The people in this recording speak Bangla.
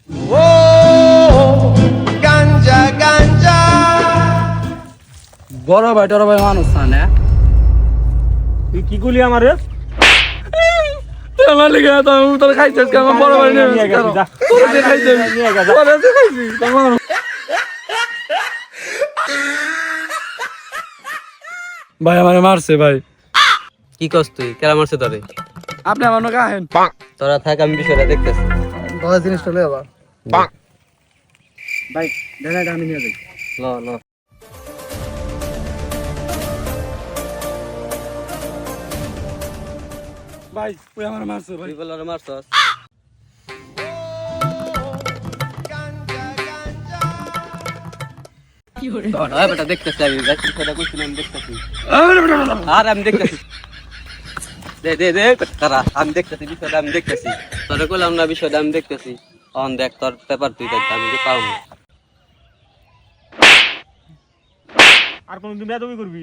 ও গাঞ্জা গাঞ্জা বড় ভাই টড় ভাই মানুষ না তুই কি করলি আমারে? আমার লিগে তো তোর খাইছিস কেমন বড় ভাই নিয়ে গেছি, যা। তোর খাইছিস নিয়ে গেছি, যা। তোর খাইছিস কেমন ভাই আমারে মারছে ভাই। কি করছ তুই? কেরা মারছে তোরে? আপনি আমার নৌকা আহেন তোরা থাক, আমি বিষয়টা দেখতেছি। বড় জিনিসটা লই আবার ভাই দেখা আমি নিয়ে যাই। ল ল ভাই ওই আমার মারছে ভাই। তুই বল ওরে মারছস? তোর হয় বেটা, দেখতেছি আমি। দেখ বিষয়টা করছি না, আমি দেখতেছি। আর আমি দেখতেছি। দে দে দে তারা, আমি দেখতেছি বিষয়টা, আমি দেখতেছি। তোরে কইলাম না বিষয়টা আমি দেখতেছি। অন দেখ তোর পেপার তুই দেখ, আমি যে পারবো না। আর কোনদিন বেয়াদবি করবি?